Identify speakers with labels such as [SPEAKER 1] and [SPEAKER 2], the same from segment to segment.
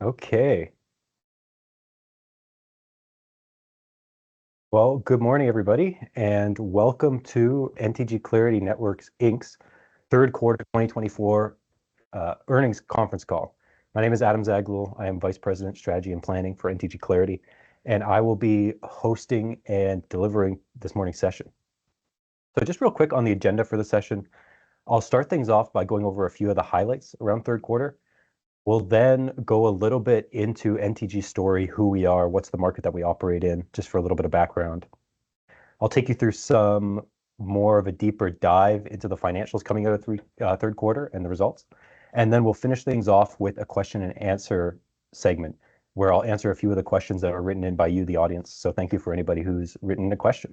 [SPEAKER 1] Okay. Well, good morning, everybody, and welcome to NTG Clarity Networks Inc.'s third quarter 2024 earnings conference call. My name is Adam Zaghloul. I am Vice President, Strategy and Planning for NTG Clarity, and I will be hosting and delivering this morning's session. So just real quick on the agenda for the session, I'll start things off by going over a few of the highlights around third quarter. We'll then go a little bit into NTG story, who we are, what's the market that we operate in, just for a little bit of background. I'll take you through some more of a deeper dive into the financials coming out of third quarter and the results. And then we'll finish things off with a question and answer segment where I'll answer a few of the questions that are written in by you, the audience. So thank you for anybody who's written a question.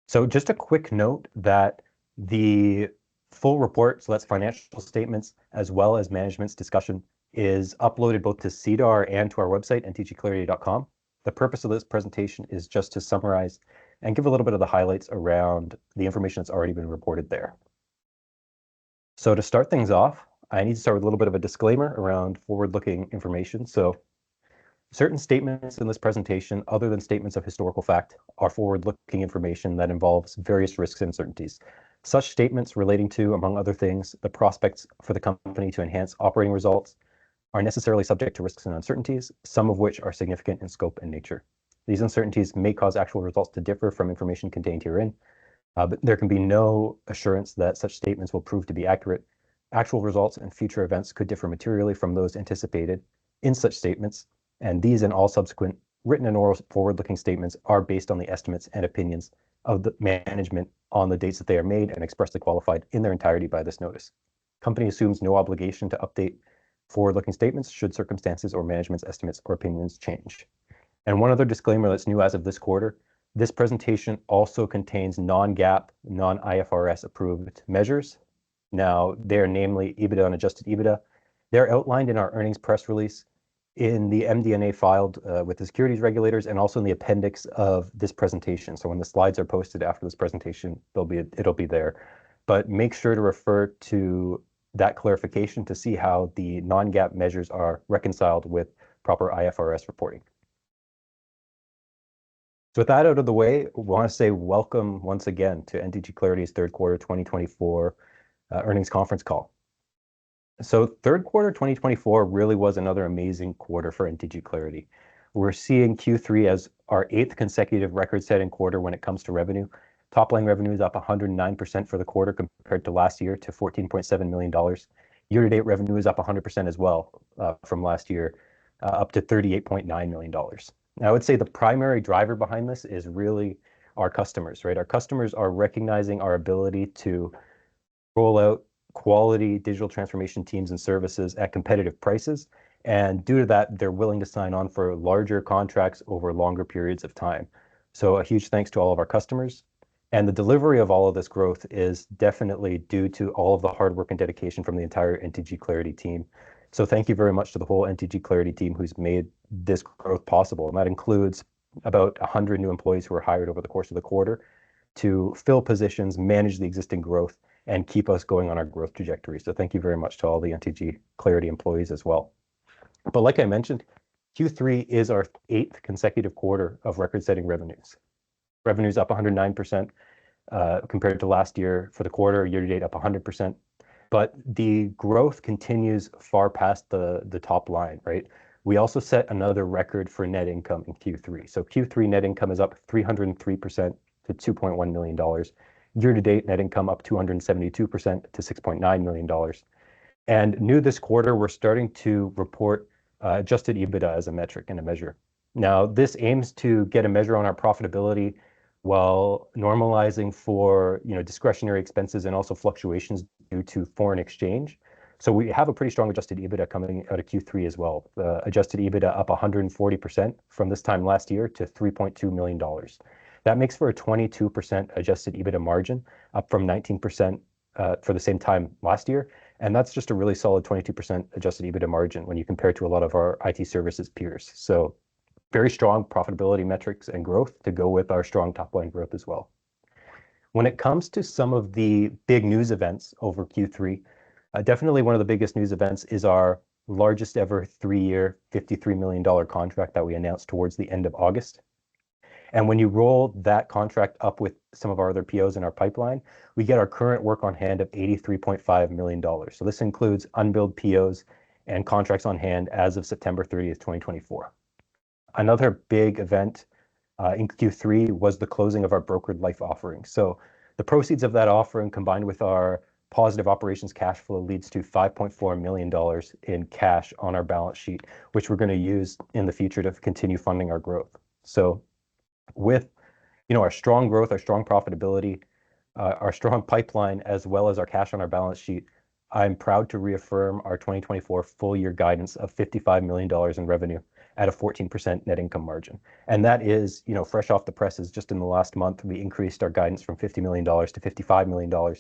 [SPEAKER 1] So just a quick note that the full report, so that's financial statements, as well as management's discussion, is uploaded both to SEDAR and to our website, ntgclarity.com. The purpose of this presentation is just to summarize and give a little bit of the highlights around the information that's already been reported there. So to start things off, I need to start with a little bit of a disclaimer around forward-looking information. So certain statements in this presentation, other than statements of historical fact, are forward-looking information that involves various risks and uncertainties. Such statements relating to, among other things, the prospects for the company to enhance operating results are necessarily subject to risks and uncertainties, some of which are significant in scope and nature. These uncertainties may cause actual results to differ from information contained herein, but there can be no assurance that such statements will prove to be accurate. Actual results and future events could differ materially from those anticipated in such statements, and these and all subsequent written and oral forward-looking statements are based on the estimates and opinions of the management on the dates that they are made and expressly qualified in their entirety by this notice. Company assumes no obligation to update forward-looking statements should circumstances or management's estimates or opinions change. And one other disclaimer that's new as of this quarter, this presentation also contains non-GAAP, non-IFRS approved measures. Now, they're namely EBITDA and adjusted EBITDA. They're outlined in our earnings press release, in the MD&A filed with the securities regulators, and also in the appendix of this presentation. So when the slides are posted after this presentation, it'll be there. But make sure to refer to that clarification to see how the non-GAAP measures are reconciled with proper IFRS reporting. So with that out of the way, I want to say welcome once again to NTG Clarity's third quarter 2024 earnings conference call. So third quarter 2024 really was another amazing quarter for NTG Clarity. We're seeing Q3 as our 8th consecutive record-setting quarter when it comes to revenue. Top-line revenue is up 109% for the quarter compared to last year to $14.7 million. Year-to-date revenue is up 100% as well from last year, up to $38.9 million. Now, I would say the primary driver behind this is really our customers, right? Our customers are recognizing our ability to roll out quality digital transformation teams and services at competitive prices. And due to that, they're willing to sign on for larger contracts over longer periods of time. So a huge thanks to all of our customers. And the delivery of all of this growth is definitely due to all of the hard work and dedication from the entire NTG Clarity team. So thank you very much to the whole NTG Clarity team who's made this growth possible. And that includes about 100 new employees who were hired over the course of the quarter to fill positions, manage the existing growth, and keep us going on our growth trajectory. So thank you very much to all the NTG Clarity employees as well. But like I mentioned, Q3 is our 8th consecutive quarter of record-setting revenues. Revenue's up 109% compared to last year for the quarter, year-to-date up 100%. But the growth continues far past the top line, right? We also set another record for net income in Q3. So Q3 net income is up 303% to $2.1 million. Year-to-date net income up 272% to $6.9 million. And new this quarter, we're starting to report adjusted EBITDA as a metric and a measure. Now, this aims to get a measure on our profitability while normalizing for discretionary expenses and also fluctuations due to foreign exchange. So we have a pretty strong adjusted EBITDA coming out of Q3 as well. Adjusted EBITDA up 140% from this time last year to $3.2 million. That makes for a 22% adjusted EBITDA margin, up from 19% for the same time last year. And that's just a really solid 22% adjusted EBITDA margin when you compare to a lot of our IT services peers. So very strong profitability metrics and growth to go with our strong top-line growth as well. When it comes to some of the big news events over Q3, definitely one of the biggest news events is our largest ever 3-year, $53 million contract that we announced towards the end of August. And when you roll that contract up with some of our other POs in our pipeline, we get our current work on hand of $83.5 million. So this includes unbilled POs and contracts on hand as of September 30th, 2024. Another big event in Q3 was the closing of our brokered life offering. So the proceeds of that offering combined with our positive operations cash flow leads to $5.4 million in cash on our balance sheet, which we're going to use in the future to continue funding our growth. So with our strong growth, our strong profitability, our strong pipeline, as well as our cash on our balance sheet, I'm proud to reaffirm our 2024 full year guidance of $55 million in revenue at a 14% net income margin. And that is, fresh off the presses. Just in the last month, we increased our guidance from $50 million to $55 million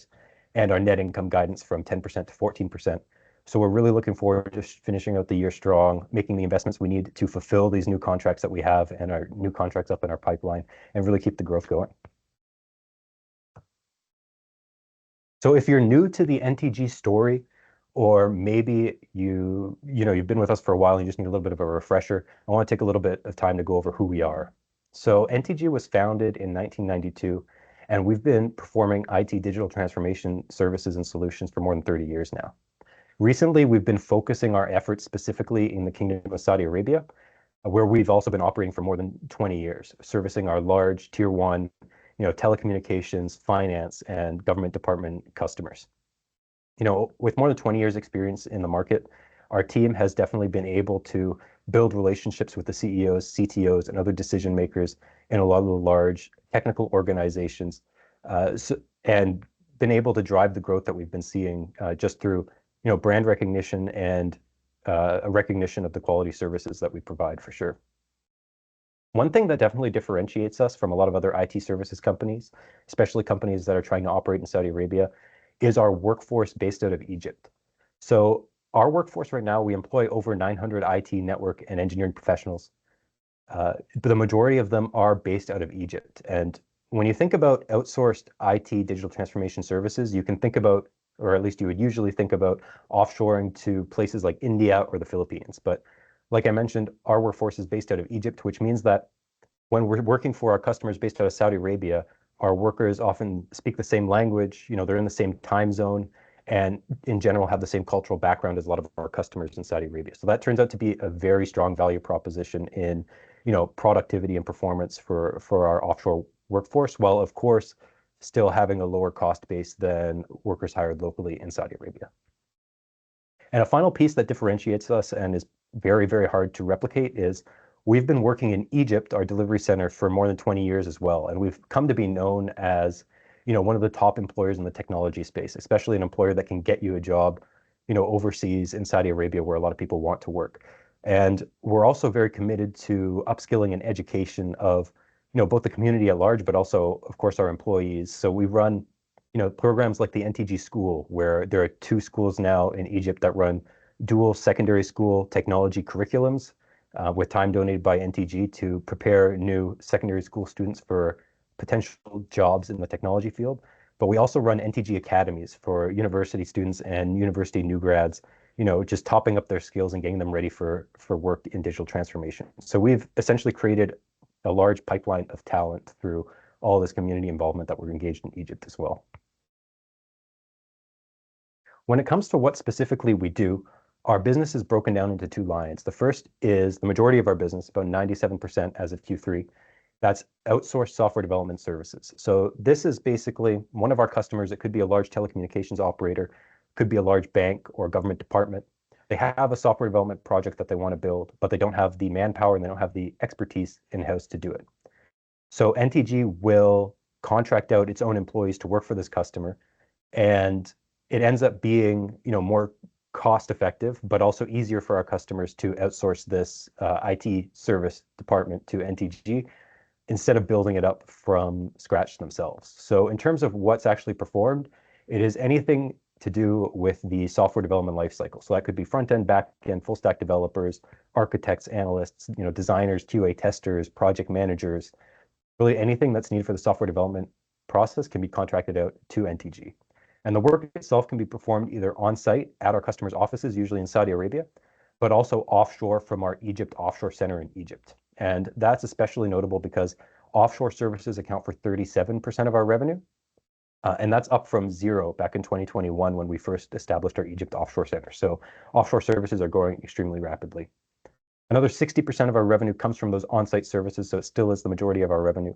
[SPEAKER 1] and our net income guidance from 10% to 14%. So we're really looking forward to finishing out the year strong, making the investments we need to fulfill these new contracts that we have and our new contracts up in our pipeline and really keep the growth going. So if you're new to the NTG story, or maybe you've been with us for a while and you just need a little bit of a refresher, I want to take a little bit of time to go over who we are. So NTG was founded in 1992, and we've been performing IT digital transformation services and solutions for more than 30 years now. Recently, we've been focusing our efforts specifically in the Kingdom of Saudi Arabia, where we've also been operating for more than 20 years, servicing our large tier one, telecommunications, finance, and government department customers. With more than 20 years experience in the market, our team has definitely been able to build relationships with the CEOs, CTOs, and other decision makers in a lot of the large technical organizations, and been able to drive the growth that we've been seeing just through brand recognition and a recognition of the quality services that we provide for sure. One thing that definitely differentiates us from a lot of other IT services companies, especially companies that are trying to operate in Saudi Arabia, is our workforce based out of Egypt. So our workforce right now, we employ over 900 IT network and engineering professionals. But the majority of them are based out of Egypt. And when you think about outsourced IT digital transformation services, you can think about, or at least you would usually think about, offshoring to places like India or the Philippines. But like I mentioned, our workforce is based out of Egypt, which means that when we're working for our customers based out of Saudi Arabia, our workers often speak the same language, they're in the same time zone, and in general have the same cultural background as a lot of our customers in Saudi Arabia. So that turns out to be a very strong value proposition in, productivity and performance for our offshore workforce, while of course still having a lower cost base than workers hired locally in Saudi Arabia. And a final piece that differentiates us and is very, very hard to replicate is we've been working in Egypt, our delivery center, for more than 20 years as well. And we've come to be known as, one of the top employers in the technology space, especially an employer that can get you a job, overseas in Saudi Arabia where a lot of people want to work. And we're also very committed to upskilling and education of, both the community at large, but also, of course, our employees. So we run, programs like the NTG School, where there are 2 schools now in Egypt that run dual secondary school technology curriculums with time donated by NTG to prepare new secondary school students for potential jobs in the technology field. But we also run NTG academies for university students and university new grads, just topping up their skills and getting them ready for work in digital transformation. So we've essentially created a large pipeline of talent through all this community involvement that we're engaged in Egypt as well. When it comes to what specifically we do, our business is broken down into 2 lines. The first is the majority of our business, about 97% as of Q3. That's outsourced software development services. So this is basically one of our customers. It could be a large telecommunications operator, could be a large bank or government department. They have a software development project that they want to build, but they don't have the manpower and they don't have the expertise in-house to do it. So NTG will contract out its own employees to work for this customer, and it ends up being, more cost effective, but also easier for our customers to outsource this IT service department to NTG instead of building it up from scratch themselves. So in terms of what's actually performed, it is anything to do with the software development lifecycle. So that could be front end, back end, full stack developers, architects, analysts, designers, QA testers, project managers. Really anything that's needed for the software development process can be contracted out to NTG. And the work itself can be performed either on site at our customers' offices, usually in Saudi Arabia, but also offshore from our Egypt offshore center in Egypt. And that's especially notable because offshore services account for 37% of our revenue. And that's up from 0 back in 2021 when we first established our Egypt offshore center. So offshore services are growing extremely rapidly. Another 60% of our revenue comes from those on-site services, so it still is the majority of our revenue.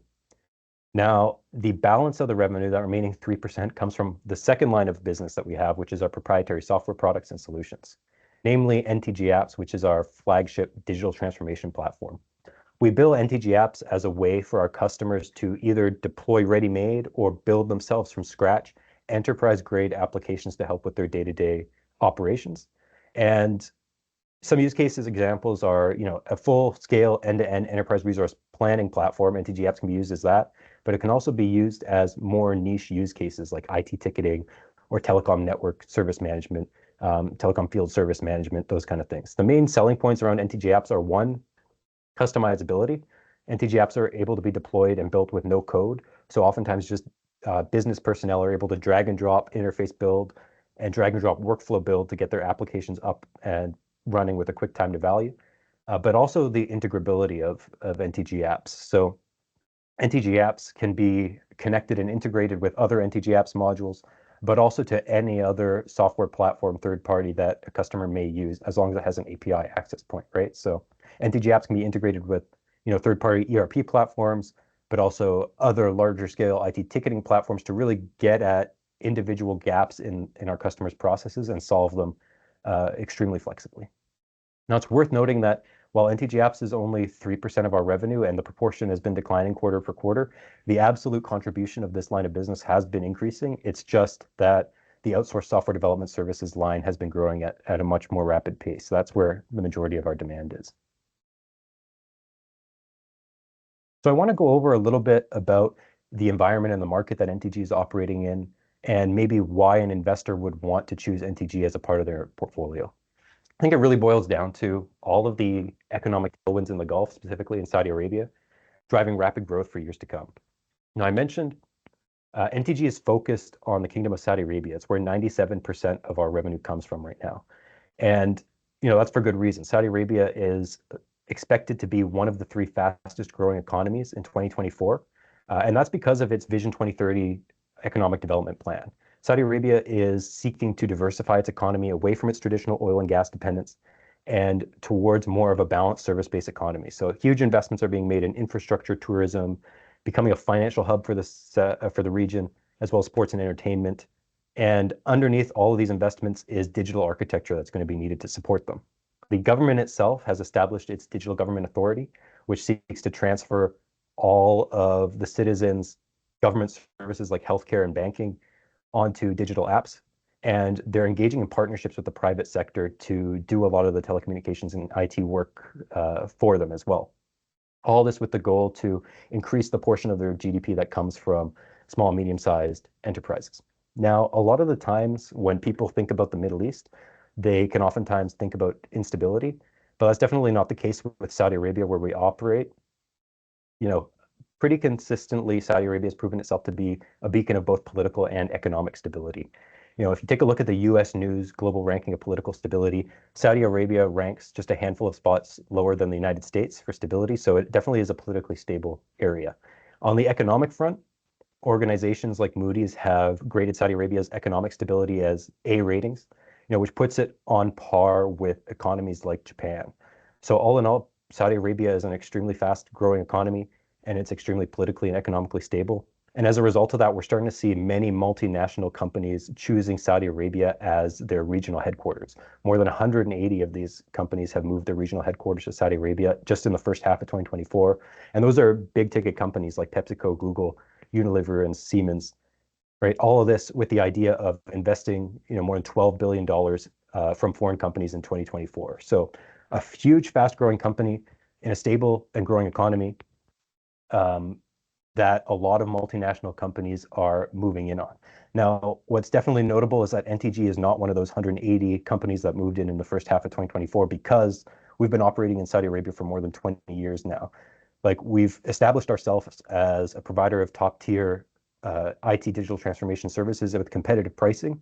[SPEAKER 1] Now, the balance of the revenue, that remaining 3%, comes from the second line of business that we have, which is our proprietary software products and solutions, namely NTG Apps, which is our flagship digital transformation platform. We build NTG Apps as a way for our customers to either deploy ready-made or build themselves from scratch enterprise-grade applications to help with their day-to-day operations. And some use cases examples are, a full-scale end-to-end enterprise resource planning platform. NTG Apps can be used as that, but it can also be used as more niche use cases like IT ticketing or telecom network service management, telecom field service management, those kind of things. The main selling points around NTG Apps are, one, customizability. NTG Apps are able to be deployed and built with no code. So oftentimes just business personnel are able to drag and drop interface build and drag and drop workflow build to get their applications up and running with a quick time to value, but also the integrability of NTG Apps. So NTG Apps can be connected and integrated with other NTG Apps modules, but also to any other software platform third party that a customer may use, as long as it has an API access point, right? So NTG Apps can be integrated with, third-party ERP platforms, but also other larger scale IT ticketing platforms to really get at individual gaps in our customers' processes and solve them extremely flexibly. Now, it's worth noting that while NTG Apps is only 3% of our revenue and the proportion has been declining quarter for quarter, the absolute contribution of this line of business has been increasing. It's just that the outsourced software development services line has been growing at a much more rapid pace. So that's where the majority of our demand is. So I want to go over a little bit about the environment and the market that NTG is operating in, and maybe why an investor would want to choose NTG as a part of their portfolio. I think it really boils down to all of the economic tailwinds in the Gulf, specifically in Saudi Arabia, driving rapid growth for years to come. Now, I mentioned NTG is focused on the Kingdom of Saudi Arabia. It's where 97% of our revenue comes from right now. And, that's for good reason. Saudi Arabia is expected to be one of the 3 fastest growing economies in 2024. And that's because of its Vision 2030 economic development plan. Saudi Arabia is seeking to diversify its economy away from its traditional oil and gas dependence and towards more of a balanced service-based economy. So huge investments are being made in infrastructure, tourism, becoming a financial hub for the region, as well as sports and entertainment. And underneath all of these investments is digital architecture that's going to be needed to support them. The government itself has established its Digital Government Authority, which seeks to transfer all of the citizens' government services like healthcare and banking onto digital apps, and they're engaging in partnerships with the private sector to do a lot of the telecommunications and IT work for them as well. All this with the goal to increase the portion of their GDP that comes from small and medium-sized enterprises. Now, a lot of the times when people think about the Middle East, they can oftentimes think about instability, but that's definitely not the case with Saudi Arabia, where we operate. Pretty consistently, Saudi Arabia has proven itself to be a beacon of both political and economic stability. If you take a look at the US News global ranking of political stability, Saudi Arabia ranks just a handful of spots lower than the United States for stability. So it definitely is a politically stable area. On the economic front, organizations like Moody's have graded Saudi Arabia's economic stability as A ratings, which puts it on par with economies like Japan. So all in all, Saudi Arabia is an extremely fast growing economy, and it's extremely politically and economically stable. And as a result of that, we're starting to see many multinational companies choosing Saudi Arabia as their regional headquarters. More than 180 of these companies have moved their regional headquarters to Saudi Arabia just in the first half of 2024. And those are big ticket companies like PepsiCo, Google, Unilever, and Siemens, right? All of this with the idea of investing, more than $12 billion from foreign companies in 2024. So a huge, fast-growing company in a stable and growing economy that a lot of multinational companies are moving in on. Now, what's definitely notable is that NTG is not one of those 180 companies that moved in the first half of 2024, because we've been operating in Saudi Arabia for more than 20 years now. Like, we've established ourselves as a provider of top-tier IT digital transformation services with competitive pricing.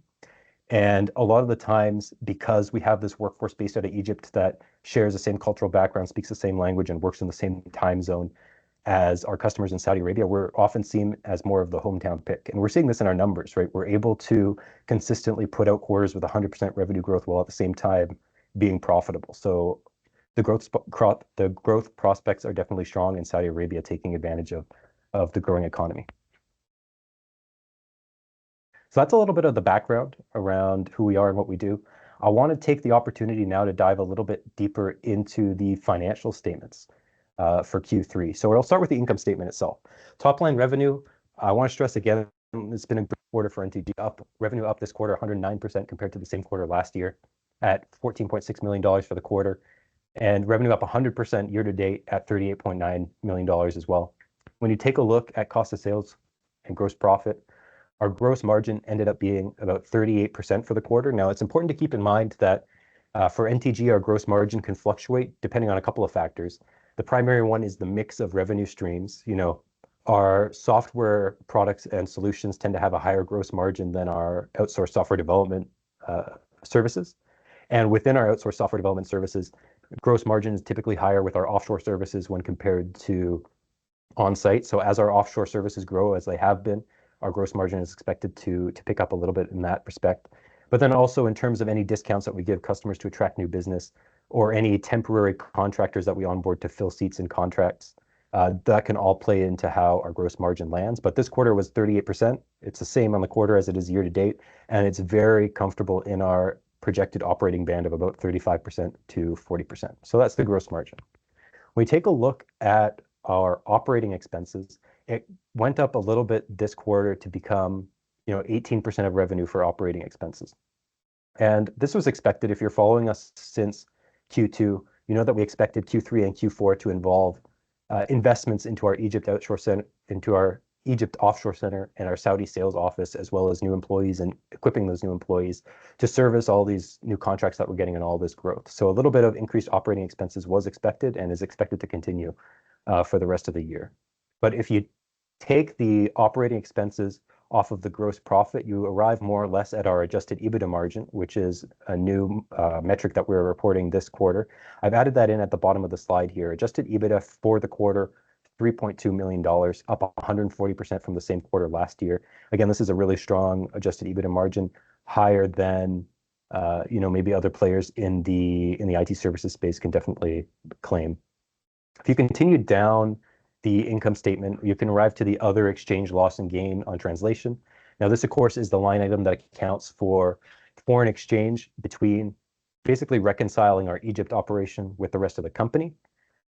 [SPEAKER 1] And a lot of the times, because we have this workforce based out of Egypt that shares the same cultural background, speaks the same language, and works in the same time zone as our customers in Saudi Arabia, we're often seen as more of the hometown pick. And we're seeing this in our numbers, right? We're able to consistently put out quarters with 100% revenue growth while at the same time being profitable. So the growth prospects are definitely strong in Saudi Arabia, taking advantage of the growing economy. So that's a little bit of the background around who we are and what we do. I want to take the opportunity now to dive a little bit deeper into the financial statements for Q3. So I'll start with the income statement itself. Top line revenue, I want to stress again, it's been a good quarter for NTG. Revenue up this quarter 109% compared to the same quarter last year at $14.6 million for the quarter, and revenue up 100% year to date at $38.9 million as well. When you take a look at cost of sales and gross profit, our gross margin ended up being about 38% for the quarter. Now, it's important to keep in mind that for NTG, our gross margin can fluctuate depending on a couple of factors. The primary one is the mix of revenue streams. Our software products and solutions tend to have a higher gross margin than our outsourced software development services. And within our outsourced software development services, gross margin is typically higher with our offshore services when compared to on-site. So as our offshore services grow, as they have been, our gross margin is expected to pick up a little bit in that respect. But then also in terms of any discounts that we give customers to attract new business, or any temporary contractors that we onboard to fill seats in contracts, that can all play into how our gross margin lands. But this quarter was 38%. It's the same on the quarter as it is year to date, and it's very comfortable in our projected operating band of about 35% to 40%. So that's the gross margin. When we take a look at our operating expenses, it went up a little bit this quarter to become 18% of revenue for operating expenses. And this was expected. If you're following us since Q2, you know that we expected Q3 and Q4 to involve investments into our Egypt offshore center and our Saudi sales office, as well as new employees and equipping those new employees to service all these new contracts that we're getting and all this growth. So a little bit of increased operating expenses was expected and is expected to continue for the rest of the year. But if you take the operating expenses off of the gross profit, you arrive more or less at our adjusted EBITDA margin, which is a new metric that we're reporting this quarter. I've added that in at the bottom of the slide here. Adjusted EBITDA for the quarter, $3.2 million, up 140% from the same quarter last year. Again, this is a really strong adjusted EBITDA margin, higher than maybe other players in the IT services space can definitely claim. If you continue down the income statement, you can arrive to the other exchange loss and gain on translation. Now, this, of course, is the line item that accounts for foreign exchange between basically reconciling our Egypt operation with the rest of the company.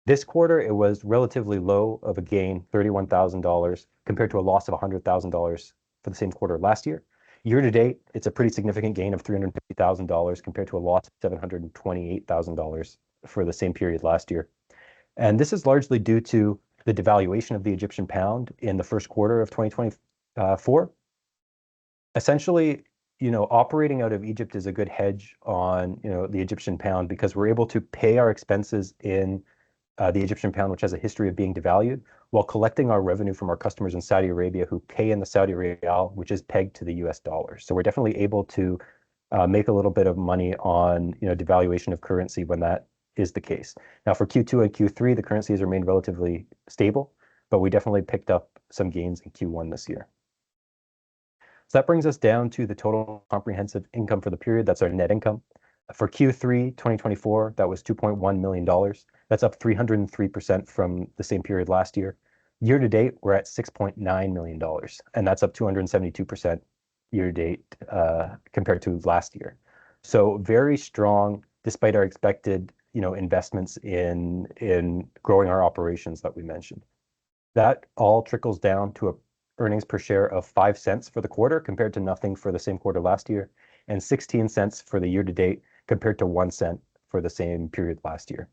[SPEAKER 1] This quarter, it was relatively low of a gain, $31,000, compared to a loss of $100,000 for the same quarter last year. Year to date, it's a pretty significant gain of $350,000 compared to a loss of $728,000 for the same period last year. And this is largely due to the devaluation of the Egyptian pound in the first quarter of 2024. Essentially, operating out of Egypt is a good hedge on, the Egyptian pound, because we're able to pay our expenses in the Egyptian pound, which has a history of being devalued, while collecting our revenue from our customers in Saudi Arabia who pay in the Saudi Riyal, which is pegged to the US dollar. So we're definitely able to make a little bit of money on, devaluation of currency when that is the case. Now, for Q2 and Q3, the currencies remained relatively stable, but we definitely picked up some gains in Q1 this year. So that brings us down to the total comprehensive income for the period. That's our net income. For Q3 2024, that was $2.1 million. That's up 303% from the same period last year. Year to date, we're at $6.9 million, and that's up 272% year to date compared to last year. So very strong, despite our expected investments in growing our operations that we mentioned. That all trickles down to a earnings per share of 5 cents for the quarter, compared to nothing for the same quarter last year, and 16 cents for the year to date, compared to 1 cent for the same period last year.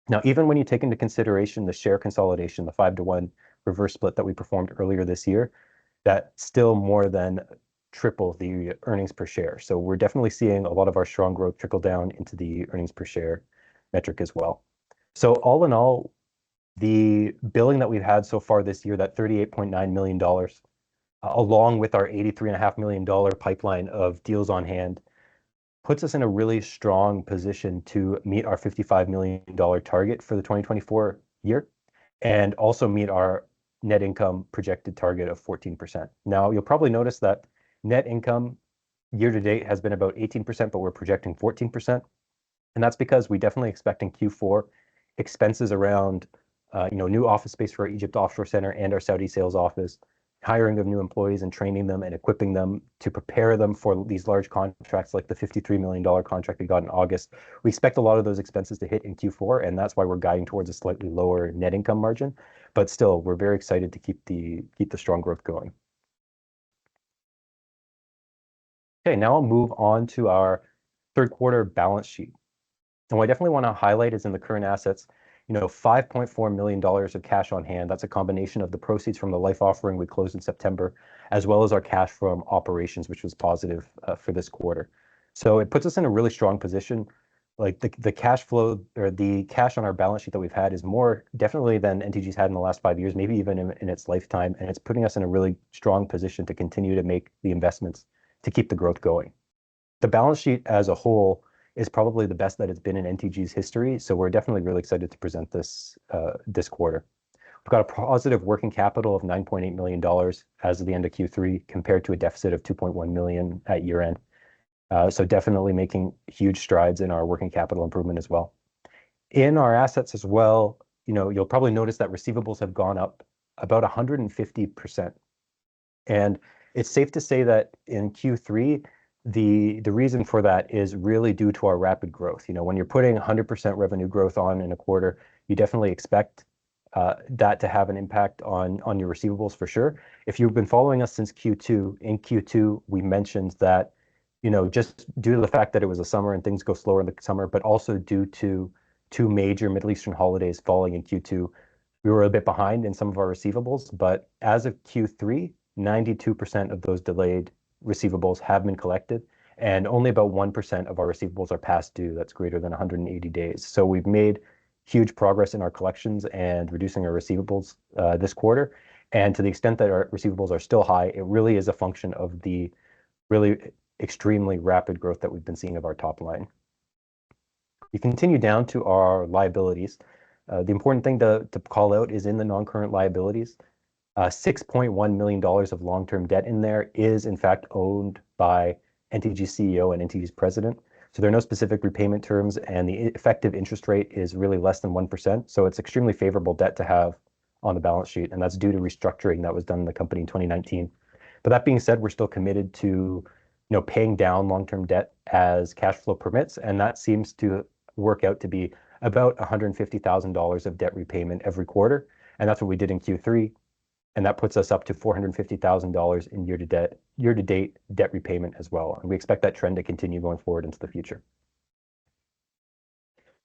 [SPEAKER 1] Now, even when you take into consideration the share consolidation, the 5-to-1 reverse split that we performed earlier this year, that still more than triple the earnings per share. So we're definitely seeing a lot of our strong growth trickle down into the earnings per share metric as well. So all in all, the billing that we've had so far this year, that $38.9 million, along with our $83.5 million pipeline of deals on hand, puts us in a really strong position to meet our $55 million target for the 2024 year and also meet our net income projected target of 14%. Now, you'll probably notice that net income year to date has been about 18%, but we're projecting 14%. And that's because we definitely expect in Q4 expenses around new office space for our Egypt offshore center and our Saudi sales office, hiring of new employees and training them and equipping them to prepare them for these large contracts like the $53 million contract we got in August. We expect a lot of those expenses to hit in Q4, and that's why we're guiding towards a slightly lower net income margin. But still, we're very excited to keep the strong growth going. Okay, now I'll move on to our third quarter balance sheet. And what I definitely want to highlight is in the current assets, $5.4 million of cash on hand. That's a combination of the proceeds from the life offering we closed in September, as well as our cash from operations, which was positive for this quarter. So it puts us in a really strong position. Like the cash flow or the cash on our balance sheet that we've had is more definitely than NTG's had in the last 5 years, maybe even in its lifetime. And it's putting us in a really strong position to continue to make the investments to keep the growth going. The balance sheet as a whole is probably the best that it's been in NTG's history. So we're definitely really excited to present this this quarter. We've got a positive working capital of $9.8 million as of the end of Q3 compared to a deficit of $2.1 million at year end. So definitely making huge strides in our working capital improvement as well. In our assets as well, you'll probably notice that receivables have gone up about 150%. And it's safe to say that in Q3, the reason for that is really due to our rapid growth. When you're putting 100% revenue growth on in a quarter, you definitely expect that to have an impact on your receivables for sure. If you've been following us since Q2, in Q2, we mentioned that, just due to the fact that it was a summer and things go slower in the summer, but also due to two major Middle Eastern holidays falling in Q2, we were a bit behind in some of our receivables. But as of Q3, 92% of those delayed receivables have been collected, and only about 1% of our receivables are past due. That's greater than 180 days. So we've made huge progress in our collections and reducing our receivables this quarter. And to the extent that our receivables are still high, it really is a function of the really extremely rapid growth that we've been seeing of our top line. You continue down to our liabilities. The important thing to call out is in the non-current liabilities, $6.1 million of long-term debt in there is in fact owned by NTG's CEO and NTG's president. So there are no specific repayment terms, and the effective interest rate is really less than 1%. So it's extremely favorable debt to have on the balance sheet, and that's due to restructuring that was done in the company in 2019. But that being said, we're still committed to paying down long-term debt as cash flow permits, and that seems to work out to be about $150,000 of debt repayment every quarter, and that's what we did in Q3. And that puts us up to $450,000 in year-to-date debt repayment as well. And we expect that trend to continue going forward into the future.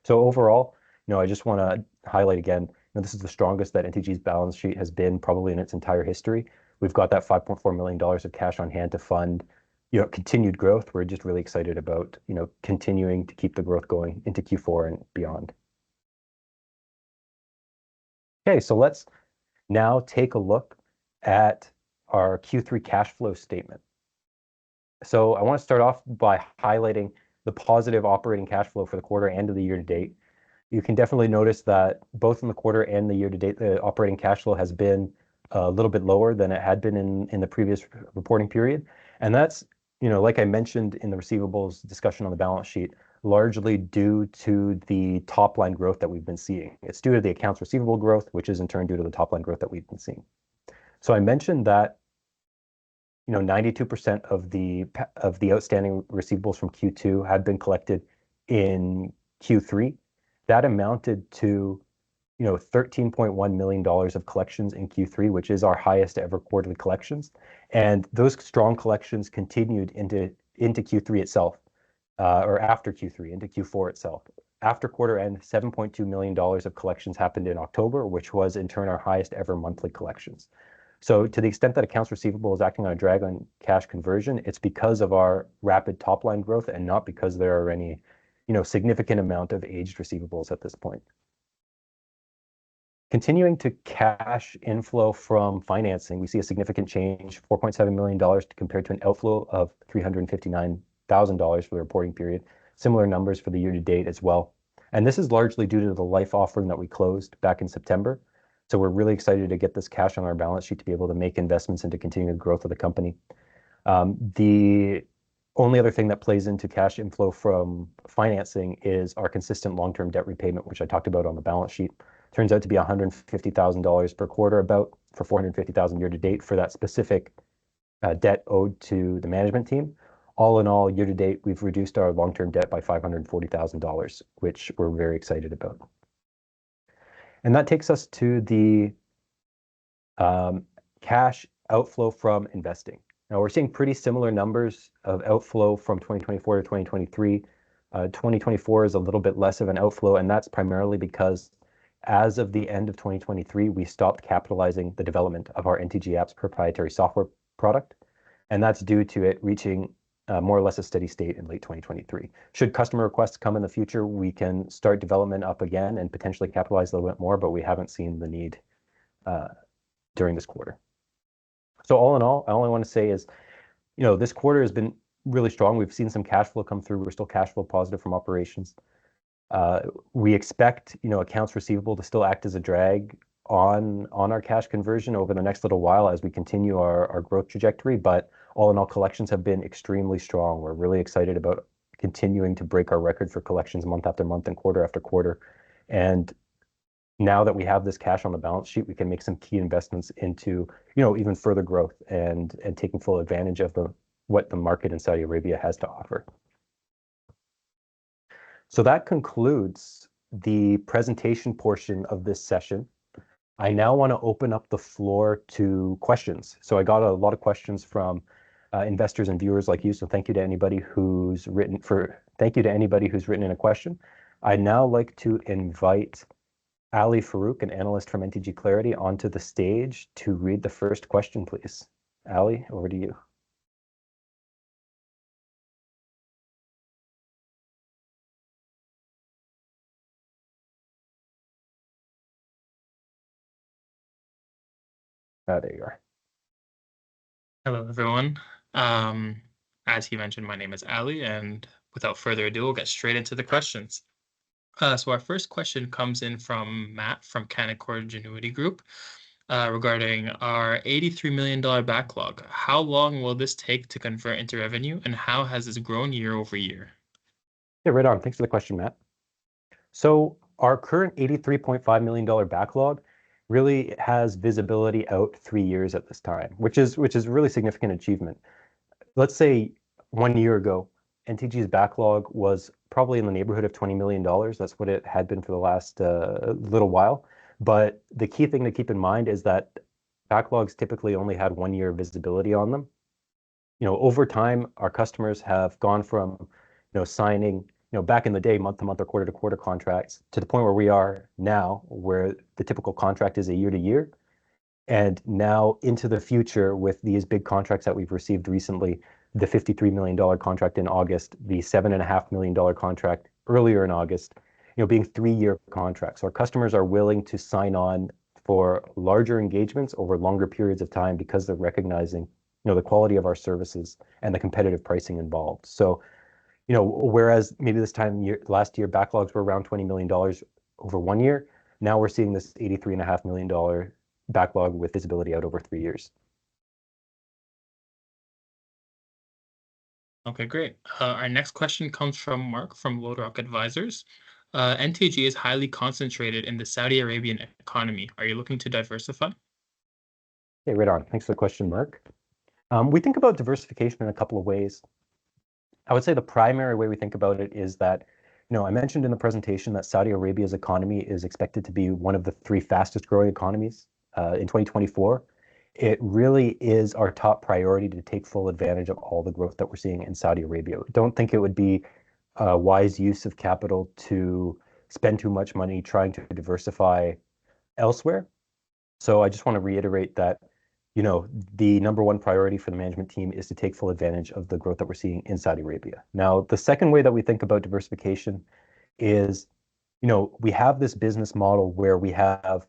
[SPEAKER 1] So overall, I just want to highlight again, this is the strongest that NTG's balance sheet has been probably in its entire history. We've got that $5.4 million of cash on hand to fund continued growth. We're just really excited about continuing to keep the growth going into Q4 and beyond. Okay, so let's now take a look at our Q3 cash flow statement. So I want to start off by highlighting the positive operating cash flow for the quarter and of the year to date. You can definitely notice that both in the quarter and the year to date, the operating cash flow has been a little bit lower than it had been in the previous reporting period. And that's, like I mentioned in the receivables discussion on the balance sheet, largely due to the top line growth that we've been seeing. It's due to the accounts receivable growth, which is in turn due to the top line growth that we've been seeing. So I mentioned that 92% of the outstanding receivables from Q2 had been collected in Q3. That amounted to $13.1 million of collections in Q3, which is our highest ever quarterly collections. And those strong collections continued into Q3 itself. Or after Q3 into Q4 itself. After quarter end, $7.2 million of collections happened in October, which was in turn our highest ever monthly collections. So to the extent that accounts receivable is acting on a drag on cash conversion, it's because of our rapid top line growth and not because there are any, significant amount of aged receivables at this point. Continuing to cash inflow from financing, we see a significant change, $4.7 million compared to an outflow of $359,000 for the reporting period. Similar numbers for the year to date as well. And this is largely due to the life offering that we closed back in September. So we're really excited to get this cash on our balance sheet to be able to make investments into continued growth of the company. The only other thing that plays into cash inflow from financing is our consistent long-term debt repayment, which I talked about on the balance sheet. Turns out to be $150,000 per quarter, about for $450,000 year to date for that specific debt owed to the management team. All in all, year to date, we've reduced our long-term debt by $540,000, which we're very excited about. And that takes us to the cash outflow from investing. Now we're seeing pretty similar numbers of outflow from 2024 to 2023. 2024 is a little bit less of an outflow, and that's primarily because as of the end of 2023, we stopped capitalizing the development of our NTG Apps proprietary software product, and that's due to it reaching more or less a steady state in late 2023. Should customer requests come in the future, we can start development up again and potentially capitalize a little bit more, but we haven't seen the need during this quarter. So all in all, I only want to say is, this quarter has been really strong. We've seen some cash flow come through. We're still cash flow positive from operations. We expect, accounts receivable to still act as a drag on our cash conversion over the next little while as we continue our growth trajectory. But all in all, collections have been extremely strong. We're really excited about continuing to break our record for collections month after month and quarter after quarter. And now that we have this cash on the balance sheet, we can make some key investments into, even further growth and taking full advantage of what the market in Saudi Arabia has to offer. So that concludes the presentation portion of this session. I now want to open up the floor to questions. So I got a lot of questions from investors and viewers like you. So thank you to anybody who's written in a question. I'd now like to invite Ali Farouk, an analyst from NTG Clarity, onto the stage to read the first question, please. Ali, over to you. There you are.
[SPEAKER 2] Hello, everyone. As he mentioned, my name is Ali, and without further ado, we'll get straight into the questions. So our first question comes in from Matt from Canaccord Genuity Group regarding our $83 million backlog. How long will this take to convert into revenue, and how has this grown year over year?
[SPEAKER 1] Yeah, right on. Thanks for the question, Matt. So our current $83.5 million backlog really has visibility out 3 years at this time, which is a really significant achievement. Let's say 1 year ago, NTG's backlog was probably in the neighborhood of $20 million. That's what it had been for the last little while. But the key thing to keep in mind is that backlogs typically only had 1 year visibility on them. Over time, our customers have gone from, signing, back in the day, month to month or quarter to quarter contracts to the point where we are now, where the typical contract is a year to year. And now into the future with these big contracts that we've received recently, the $53 million contract in August, the $7.5 million contract earlier in August, being 3-year contracts. Our customers are willing to sign on for larger engagements over longer periods of time because they're recognizing, the quality of our services and the competitive pricing involved. So, whereas maybe this time last year backlogs were around $20 million over 1 year, now we're seeing this $83.5 million backlog with visibility out over 3 years.
[SPEAKER 2] Okay, great. Our next question comes from Mark from Load Rock Advisors. NTG is highly concentrated in the Saudi Arabian economy. Are you looking to diversify?
[SPEAKER 1] Okay, right on. Thanks for the question, Mark. We think about diversification in a couple of ways. I would say the primary way we think about it is that, I mentioned in the presentation that Saudi Arabia's economy is expected to be one of the 3 fastest growing economies in 2024. It really is our top priority to take full advantage of all the growth that we're seeing in Saudi Arabia. Don't think it would be a wise use of capital to spend too much money trying to diversify elsewhere. So I just want to reiterate that, the number one priority for the management team is to take full advantage of the growth that we're seeing in Saudi Arabia. Now, the second way that we think about diversification is, we have this business model where we have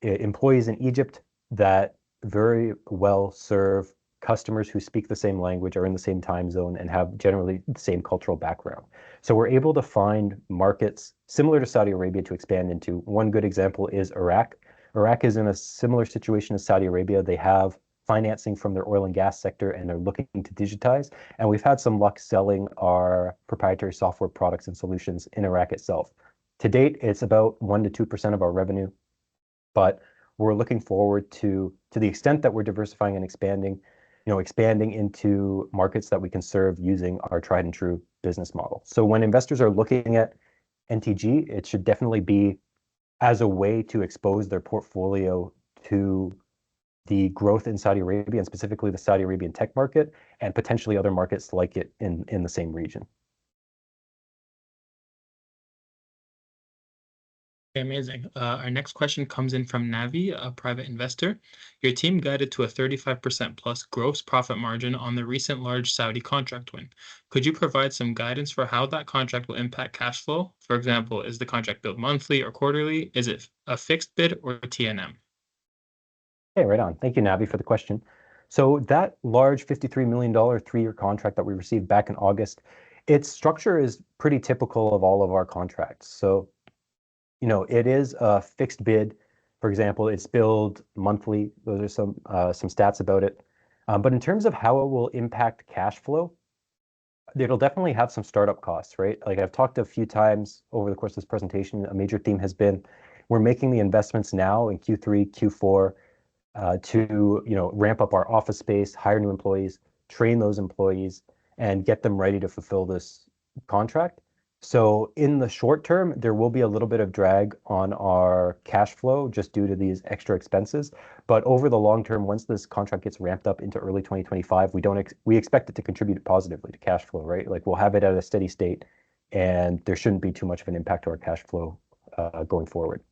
[SPEAKER 1] employees in Egypt that very well serve customers who speak the same language, are in the same time zone, and have generally the same cultural background. So we're able to find markets similar to Saudi Arabia to expand into. One good example is Iraq. Iraq is in a similar situation as Saudi Arabia. They have financing from their oil and gas sector, and they're looking to digitize. And we've had some luck selling our proprietary software products and solutions in Iraq itself. To date, it's about 1 to 2% of our revenue, but we're looking forward to the extent that we're diversifying and expanding, expanding into markets that we can serve using our tried and true business model. So when investors are looking at NTG, it should definitely be as a way to expose their portfolio to the growth in Saudi Arabia, and specifically the Saudi Arabian tech market, and potentially other markets like it in the same region.
[SPEAKER 2] Amazing. Our next question comes in from Navi, a private investor. Your team guided to a 35% plus gross profit margin on the recent large Saudi contract win. Could you provide some guidance for how that contract will impact cash flow? For example, is the contract billed monthly or quarterly? Is it a fixed bid or T&M?
[SPEAKER 1] Okay, right on. Thank you, Navi, for the question. So that large $53 million 3-year contract that we received back in August, its structure is pretty typical of all of our contracts. So it is a fixed bid. For example, it's billed monthly. Those are some stats about it. But in terms of how it will impact cash flow, it'll definitely have some startup costs, right? Like I've talked a few times over the course of this presentation, a major theme has been we're making the investments now in Q3, Q4 to ramp up our office space, hire new employees, train those employees, and get them ready to fulfill this contract. So in the short term, there will be a little bit of drag on our cash flow just due to these extra expenses. But over the long term, once this contract gets ramped up into early 2025, we expect it to contribute positively to cash flow, right? Like we'll have it at a steady state, and there shouldn't be too much of an impact to our cash flow going forward.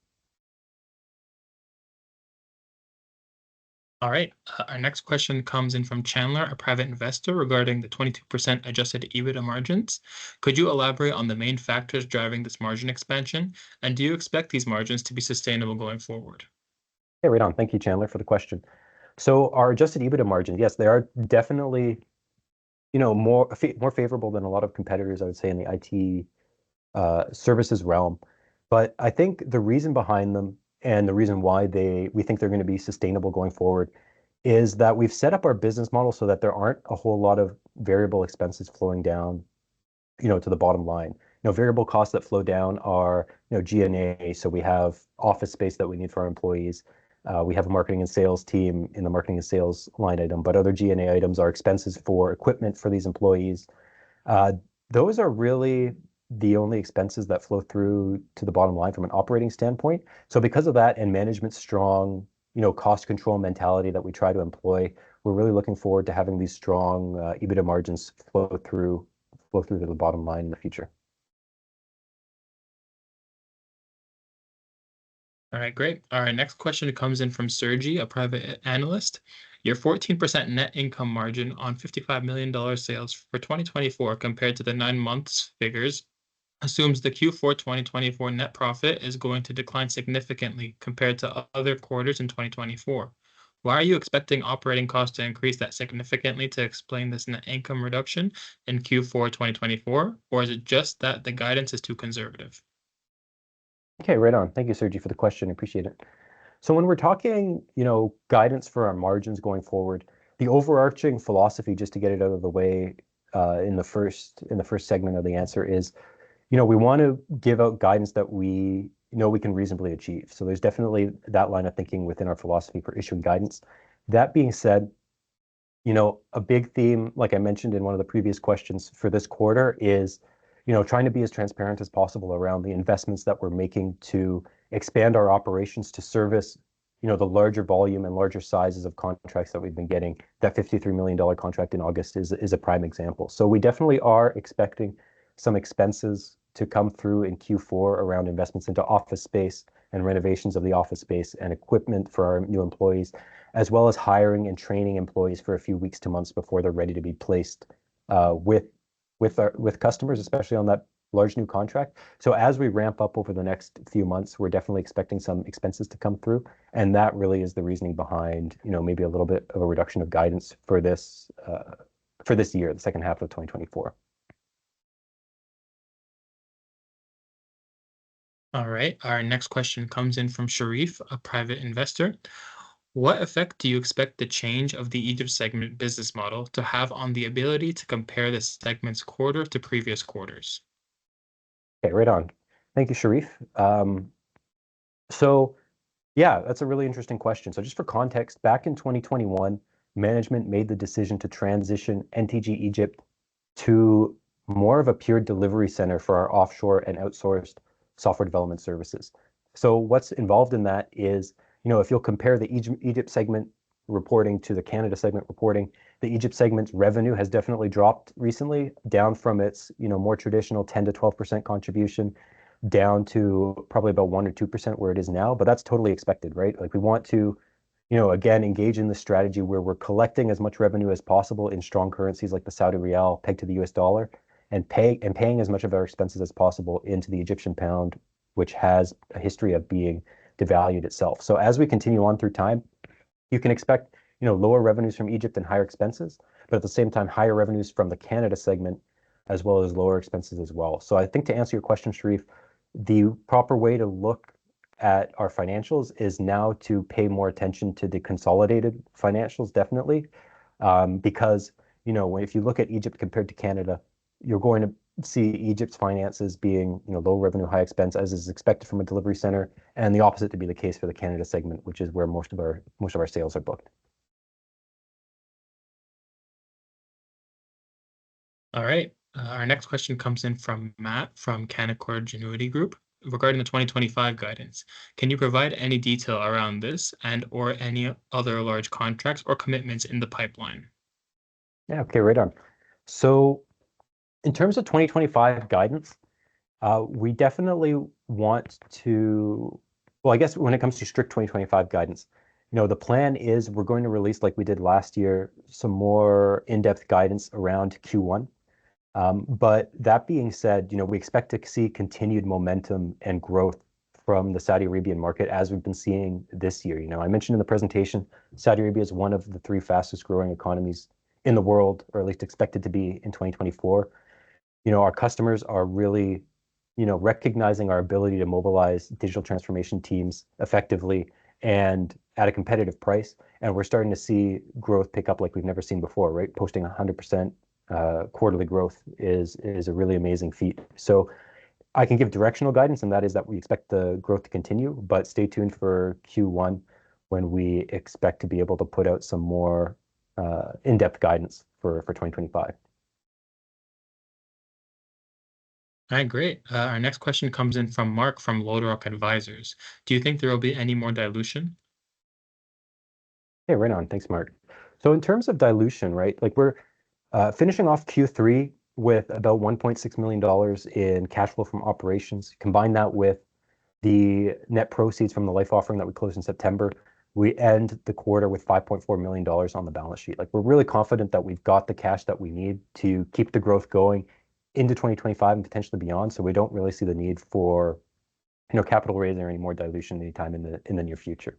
[SPEAKER 2] All right. Our next question comes in from Chandler, a private investor, regarding the 22% adjusted EBITDA margins. Could you elaborate on the main factors driving this margin expansion? And do you expect these margins to be sustainable going forward?
[SPEAKER 1] Okay, right on. Thank you, Chandler, for the question. So our adjusted EBITDA margins, yes, they are definitely, more favorable than a lot of competitors, I would say, in the IT services realm. But I think the reason behind them and the reason why we think they're going to be sustainable going forward is that we've set up our business model so that there aren't a whole lot of variable expenses flowing down, to the bottom line. Variable costs that flow down are, G&A. So we have office space that we need for our employees. We have a marketing and sales team in the marketing and sales line item, but other G&A items are expenses for equipment for these employees. Those are really the only expenses that flow through to the bottom line from an operating standpoint. So because of that and management's strong, cost control mentality that we try to employ, we're really looking forward to having these strong EBITDA margins flow through to the bottom line in the future.
[SPEAKER 2] All right, great. Our next question comes in from Sergi, a private analyst. Your 14% net income margin on $55 million sales for 2024 compared to the 9 months figures assumes the Q4 2024 net profit is going to decline significantly compared to other quarters in 2024. Why are you expecting operating costs to increase that significantly to explain this net income reduction in Q4 2024? Or is it just that the guidance is too conservative?
[SPEAKER 1] Okay, right on. Thank you, Sergi, for the question. I appreciate it. So when we're talking, guidance for our margins going forward, the overarching philosophy, just to get it out of the way, in the first segment of the answer is, we want to give out guidance that we know we can reasonably achieve. So there's definitely that line of thinking within our philosophy for issuing guidance. That being said, a big theme, like I mentioned in one of the previous questions for this quarter, is trying to be as transparent as possible around the investments that we're making to expand our operations to service, the larger volume and larger sizes of contracts that we've been getting. That $53 million contract in August is a prime example. So we definitely are expecting some expenses to come through in Q4 around investments into office space and renovations of the office space and equipment for our new employees, as well as hiring and training employees for a few weeks to months before they're ready to be placed with customers, especially on that large new contract. So as we ramp up over the next few months, we're definitely expecting some expenses to come through. And that really is the reasoning behind, maybe a little bit of a reduction of guidance for this year, the second half of 2024.
[SPEAKER 2] All right. Our next question comes in from Sharif, a private investor. What effect do you expect the change of the Egypt segment business model to have on the ability to compare the segment's quarter to previous quarters?
[SPEAKER 1] Okay, right on. Thank you, Sharif. So yeah, that's a really interesting question. So just for context, back in 2021, management made the decision to transition NTG Egypt to more of a pure delivery center for our offshore and outsourced software development services. So what's involved in that is, if you'll compare the Egypt segment reporting to the Canada segment reporting, the Egypt segment's revenue has definitely dropped recently, down from its, more traditional 10 to 12% contribution down to probably about 1 or 2% where it is now. But that's totally expected, right? Like we want to, again, engage in the strategy where we're collecting as much revenue as possible in strong currencies like the Saudi Riyal pegged to the US dollar, and paying as much of our expenses as possible into the Egyptian pound, which has a history of being devalued itself. So as we continue on through time, you can expect, lower revenues from Egypt and higher expenses, but at the same time, higher revenues from the Canada segment, as well as lower expenses as well. So I think to answer your question, Sharif, the proper way to look at our financials is now to pay more attention to the consolidated financials, definitely, because, if you look at Egypt compared to Canada, you're going to see Egypt's finances being, low revenue, high expense, as is expected from a delivery center, and the opposite to be the case for the Canada segment, which is where most of our sales are booked.
[SPEAKER 2] All right. Our next question comes in from Matt from Canaccord Genuity Group regarding the 2025 guidance. Can you provide any detail around this and or any other large contracts or commitments in the pipeline?
[SPEAKER 1] Yeah, okay, right on. So in terms of 2025 guidance, we definitely want to, well, I guess when it comes to strict 2025 guidance, the plan is we're going to release, like we did last year, some more in-depth guidance around Q1. But that being said, we expect to see continued momentum and growth from the Saudi Arabian market as we've been seeing this year. I mentioned in the presentation, Saudi Arabia is one of the 3 fastest growing economies in the world, or at least expected to be in 2024. Our customers are really, recognizing our ability to mobilize digital transformation teams effectively and at a competitive price. And we're starting to see growth pick up like we've never seen before, right? Posting 100% quarterly growth is a really amazing feat. So I can give directional guidance, and that is that we expect the growth to continue, but stay tuned for Q1 when we expect to be able to put out some more in-depth guidance for 2025.
[SPEAKER 2] All right, great. Our next question comes in from Mark from Loderock Advisors. Do you think there will be any more dilution?
[SPEAKER 1] Hey, right on. Thanks, Mark. So in terms of dilution, right, like we're finishing off Q3 with about $1.6 million in cash flow from operations. Combine that with the net proceeds from the life offering that we closed in September, we end the quarter with $5.4 million on the balance sheet. Like we're really confident that we've got the cash that we need to keep the growth going into 2025 and potentially beyond. So we don't really see the need for, capital raising or any more dilution anytime in the near future.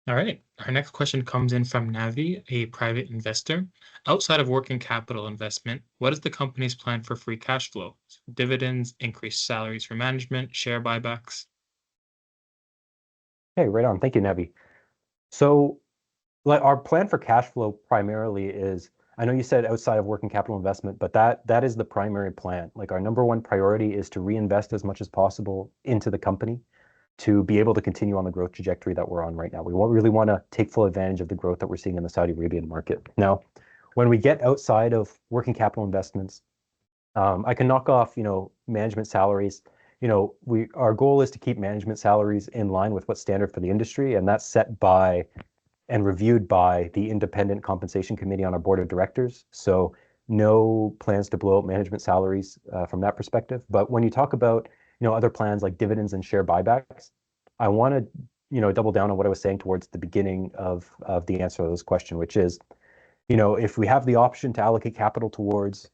[SPEAKER 2] All right. Our next question comes in from Navi, a private investor. Outside of working capital investment, what is the company's plan for free cash flow? Dividends, increased salaries for management, share buybacks?
[SPEAKER 1] Hey, right on. Thank you, Navi. So like our plan for cash flow primarily is, I know you said outside of working capital investment, but that is the primary plan. Like our number one priority is to reinvest as much as possible into the company to be able to continue on the growth trajectory that we're on right now. We really want to take full advantage of the growth that we're seeing in the Saudi Arabian market. Now, when we get outside of working capital investments, I can knock off, management salaries. Our goal is to keep management salaries in line with what's standard for the industry, and that's set by and reviewed by the independent compensation committee on our board of directors. So no plans to blow out management salaries from that perspective. But when you talk about, other plans like dividends and share buybacks, I want to, double down on what I was saying towards the beginning of the answer to this question, which is, if we have the option to allocate capital towards,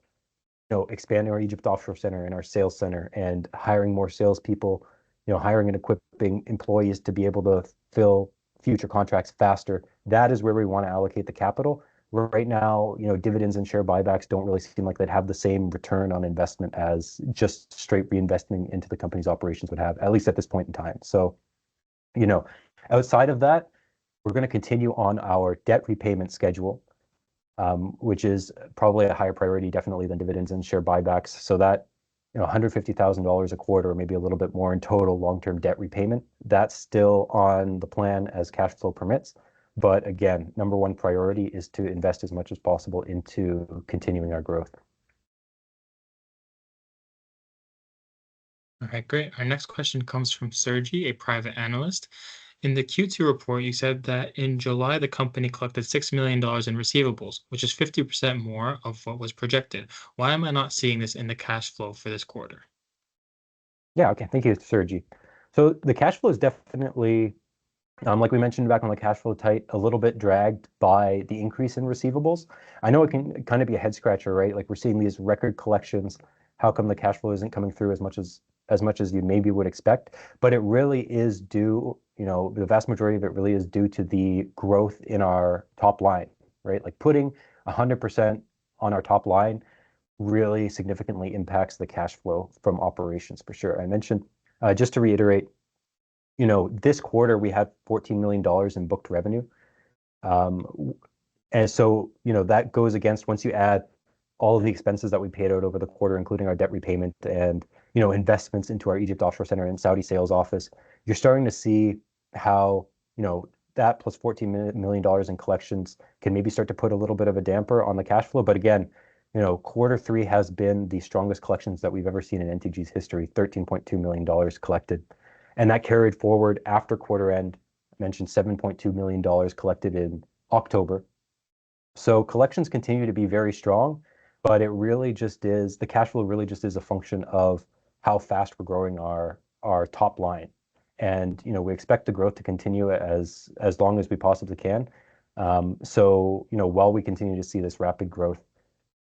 [SPEAKER 1] expanding our Egypt offshore center and our sales center and hiring more salespeople, hiring and equipping employees to be able to fill future contracts faster, that is where we want to allocate the capital. Right now, dividends and share buybacks don't really seem like they'd have the same return on investment as just straight reinvesting into the company's operations would have, at least at this point in time. So, outside of that, we're going to continue on our debt repayment schedule, which is probably a higher priority, definitely, than dividends and share buybacks. So that, $150,000 a quarter, or maybe a little bit more in total long-term debt repayment, that's still on the plan as cash flow permits. But again, number one priority is to invest as much as possible into continuing our growth.
[SPEAKER 2] All right, great. Our next question comes from Sergi, a private analyst. In the Q2 report, you said that in July, the company collected $6 million in receivables, which is 50% more of what was projected. Why am I not seeing this in the cash flow for this quarter?
[SPEAKER 1] Yeah, okay. Thank you, Sergi. So the cash flow is definitely, like we mentioned back on the cash flow tight, a little bit dragged by the increase in receivables. I know it can kind of be a head scratcher, right? Like we're seeing these record collections. How come the cash flow isn't coming through as much as you maybe would expect? But it really is due, the vast majority of it really is due to the growth in our top line, right? Like putting 100% on our top line really significantly impacts the cash flow from operations for sure. I mentioned, just to reiterate, this quarter we had $14 million in booked revenue. And so, that goes against, once you add all of the expenses that we paid out over the quarter, including our debt repayment and, investments into our Egypt offshore center and Saudi sales office, you're starting to see how, that plus $14 million in collections can maybe start to put a little bit of a damper on the cash flow. But again, quarter three has been the strongest collections that we've ever seen in NTG's history, $13.2 million collected. And that carried forward after quarter end. I mentioned $7.2 million collected in October. So collections continue to be very strong, but it really just is, the cash flow really just is a function of how fast we're growing our top line. And, we expect the growth to continue as long as we possibly can. So, while we continue to see this rapid growth,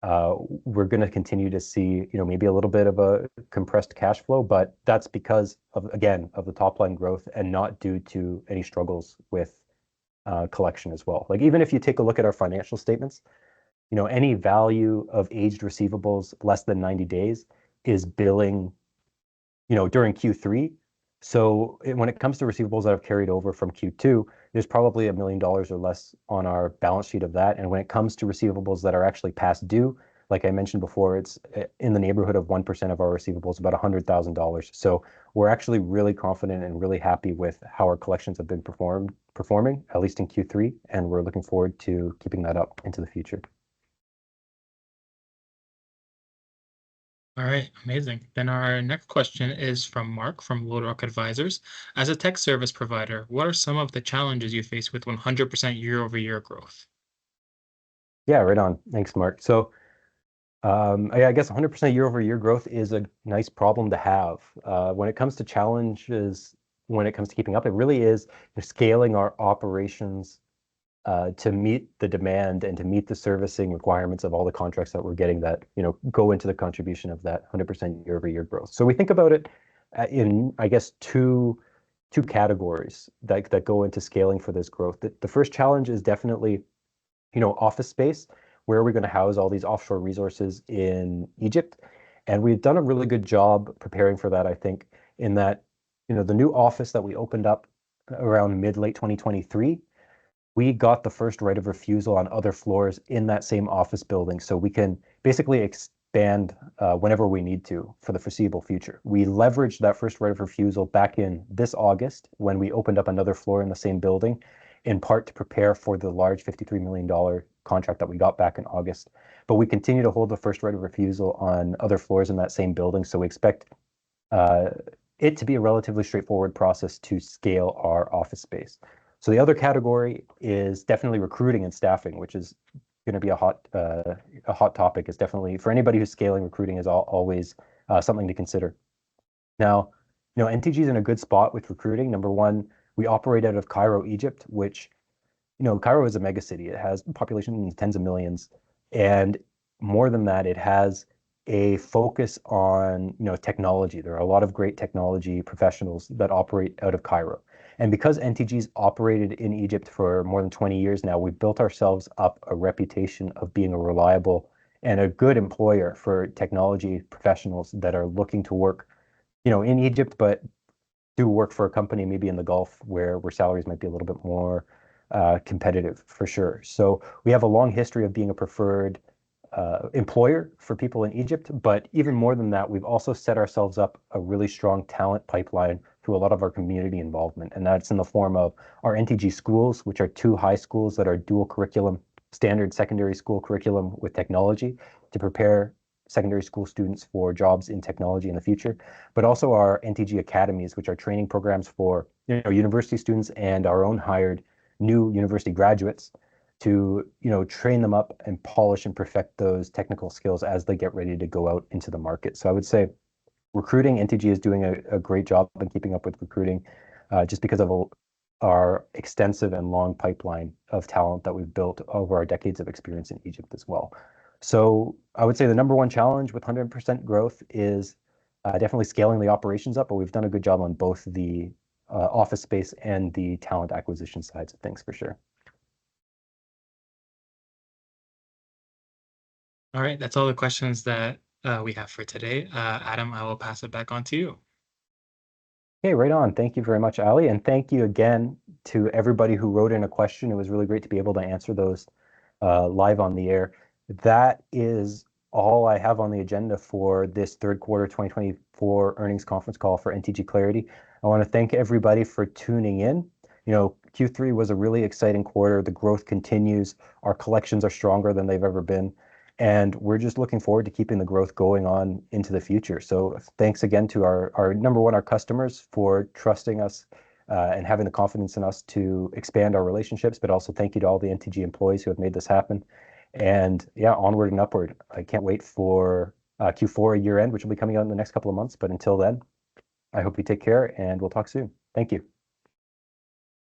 [SPEAKER 1] we're going to continue to see, maybe a little bit of a compressed cash flow, but that's because of the top line growth and not due to any struggles with collection as well. Like even if you take a look at our financial statements, any value of aged receivables less than 90 days is billing, during Q3. So when it comes to receivables that have carried over from Q2, there's probably $1 million or less on our balance sheet of that. And when it comes to receivables that are actually past due, like I mentioned before, it's in the neighborhood of 1% of our receivables, about $100,000. So we're actually really confident and really happy with how our collections have been performing, at least in Q3, and we're looking forward to keeping that up into the future.
[SPEAKER 2] All right, amazing. Then our next question is from Mark from Rock Advisors. As a tech service provider, what are some of the challenges you face with 100% year-over-year growth?
[SPEAKER 1] Yeah, right on. Thanks, Mark. So I guess 100% year-over-year growth is a nice problem to have. When it comes to challenges, when it comes to keeping up, it really is scaling our operations to meet the demand and to meet the servicing requirements of all the contracts that we're getting that, go into the contribution of that 100% year-over-year growth. So we think about it in, I guess, two categories that go into scaling for this growth. The first challenge is definitely, office space. Where are we going to house all these offshore resources in Egypt? And we've done a really good job preparing for that, I think, in that, the new office that we opened up around mid-late 2023, we got the first right of refusal on other floors in that same office building. So we can basically expand whenever we need to for the foreseeable future. We leveraged that first right of refusal back in this August when we opened up another floor in the same building, in part to prepare for the large $53 million contract that we got back in August. But we continue to hold the first right of refusal on other floors in that same building. So we expect it to be a relatively straightforward process to scale our office space. So the other category is definitely recruiting and staffing, which is going to be a hot topic. It's definitely, for anybody who's scaling, recruiting is always something to consider. Now, NTG is in a good spot with recruiting. Number one, we operate out of Cairo, Egypt, which Cairo is a mega city. It has a population in the tens of millions. And more than that, it has a focus on, technology. There are a lot of great technology professionals that operate out of Cairo. And because NTG's operated in Egypt for more than 20 years now, we've built ourselves up a reputation of being a reliable and a good employer for technology professionals that are looking to work, in Egypt, but do work for a company maybe in the Gulf where salaries might be a little bit more competitive for sure. So we have a long history of being a preferred employer for people in Egypt, but even more than that, we've also set ourselves up a really strong talent pipeline through a lot of our community involvement. And that's in the form of our NTG schools, which are two high schools that are dual curriculum, standard secondary school curriculum with technology to prepare secondary school students for jobs in technology in the future, but also our NTG academies, which are training programs for university students and our own hired new university graduates to train them up and polish and perfect those technical skills as they get ready to go out into the market. So I would say recruiting, NTG is doing a great job in keeping up with recruiting, just because of our extensive and long pipeline of talent that we've built over our decades of experience in Egypt as well. So I would say the number one challenge with 100% growth is definitely scaling the operations up, but we've done a good job on both the office space and the talent acquisition sides of things for sure.
[SPEAKER 2] All right, that's all the questions that we have for today. Adam, I will pass it back on to you.
[SPEAKER 1] Okay, right on. Thank you very much, Ali. And thank you again to everybody who wrote in a question. It was really great to be able to answer those live on the air. That is all I have on the agenda for this third quarter 2024 earnings conference call for NTG Clarity. I want to thank everybody for tuning in. Q3 was a really exciting quarter. The growth continues. Our collections are stronger than they've ever been. And we're just looking forward to keeping the growth going on into the future. So thanks again to our number one, our customers for trusting us and having the confidence in us to expand our relationships, but also thank you to all the NTG employees who have made this happen. And yeah, onward and upward. I can't wait for Q4 year end, which will be coming out in the next couple of months. But until then, I hope you take care and we'll talk soon. Thank you.